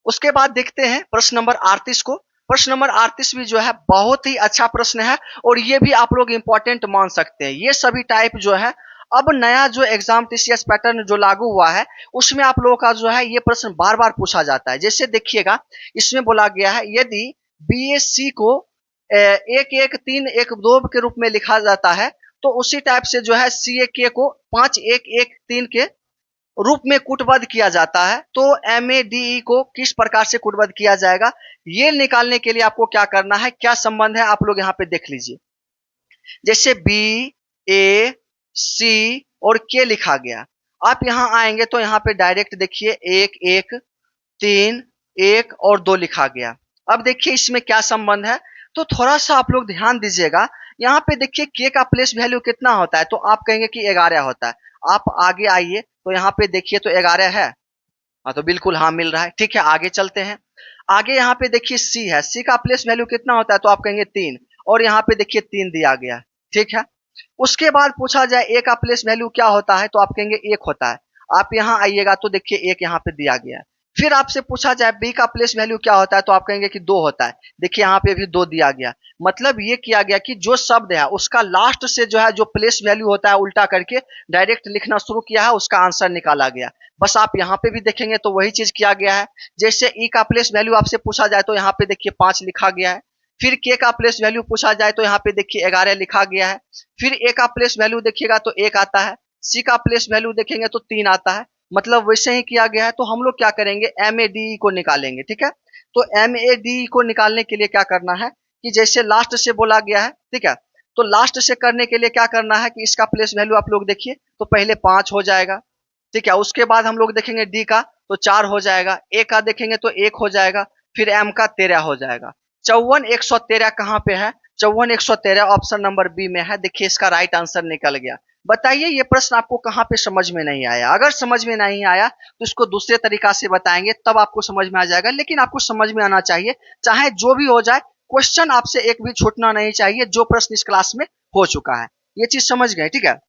उसके बाद देखते हैं प्रश्न नंबर 38 को। प्रश्न नंबर 38 भी जो है बहुत ही अच्छा प्रश्न है और ये भी आप लोग इंपॉर्टेंट मान सकते हैं। ये सभी टाइप जो है अब नया जो एग्जाम टीसीएस पैटर्न जो लागू हुआ है उसमें आप लोगों का जो है ये प्रश्न बार बार पूछा जाता है। जैसे देखिएगा इसमें बोला गया है यदि बीएससी को 1-1-3-1-2 के रूप में लिखा जाता है तो उसी टाइप से जो है सीएके को 5-1-1-3 के रूप में कूटबद्ध किया जाता है तो एमएडीई को किस प्रकार से कूटबद्ध किया जाएगा ये निकालने के लिए आपको क्या करना है, क्या संबंध है आप लोग यहाँ पे देख लीजिए। जैसे बी ए सी और के लिखा गया, आप यहाँ आएंगे तो यहाँ पे डायरेक्ट देखिए 1-1-3-1 और 2 लिखा गया। अब देखिए इसमें क्या संबंध है तो थोड़ा सा आप लोग ध्यान दीजिएगा। यहाँ पे देखिए के का प्लेस वैल्यू कितना होता है तो आप कहेंगे कि 11 होता है। आप आगे आइए तो यहाँ पे देखिए तो 11 है। हाँ तो बिल्कुल हाँ मिल रहा है। ठीक है आगे चलते हैं। आगे यहाँ पे देखिए सी है, सी का प्लेस वैल्यू कितना होता है तो आप कहेंगे 3 और यहाँ पे देखिए 3 दिया गया। ठीक है उसके बाद पूछा जाए ए का प्लेस वैल्यू क्या होता है तो आप कहेंगे 1 होता है। आप यहाँ आइएगा तो देखिए 1 यहाँ पे दिया गया है। फिर आपसे पूछा जाए बी का प्लेस वैल्यू क्या होता है तो आप कहेंगे कि 2 होता है। देखिए यहाँ पे भी 2 दिया गया। मतलब ये किया गया कि जो शब्द है उसका लास्ट से जो है जो प्लेस वैल्यू होता है उल्टा करके डायरेक्ट लिखना शुरू किया है, उसका आंसर निकाला गया। बस आप यहाँ पे भी देखेंगे तो वही चीज किया गया है। जैसे ई का प्लेस वैल्यू आपसे पूछा जाए तो यहाँ पे देखिए 5 लिखा गया है। फिर के का प्लेस वैल्यू पूछा जाए तो यहाँ पे देखिए 11 लिखा गया है। फिर ए का प्लेस वैल्यू देखिएगा तो 1 आता है। सी का प्लेस वैल्यू देखेंगे तो 3 आता है। मतलब वैसे ही किया गया है। तो हम लोग क्या करेंगे एमएडीई को निकालेंगे। ठीक है तो एमएडीई को निकालने के लिए क्या करना है कि जैसे लास्ट से बोला गया है, ठीक है तो लास्ट से करने के लिए क्या करना है कि इसका प्लेस वैल्यू आप लोग देखिए तो पहले 5 हो जाएगा। ठीक है उसके बाद हम लोग देखेंगे डी का तो 4 हो जाएगा, ए का देखेंगे तो 1 हो जाएगा, फिर एम का 13 हो जाएगा। 54-113 कहाँ पे है, 54-113 ऑप्शन नंबर बी में है। देखिए इसका राइट आंसर निकल गया। बताइए ये प्रश्न आपको कहाँ पे समझ में नहीं आया। अगर समझ में नहीं आया तो इसको दूसरे तरीका से बताएंगे तब आपको समझ में आ जाएगा। लेकिन आपको समझ में आना चाहिए चाहे जो भी हो जाए, क्वेश्चन आपसे एक भी छूटना नहीं चाहिए जो प्रश्न इस क्लास में हो चुका है। ये चीज समझ गए, ठीक है।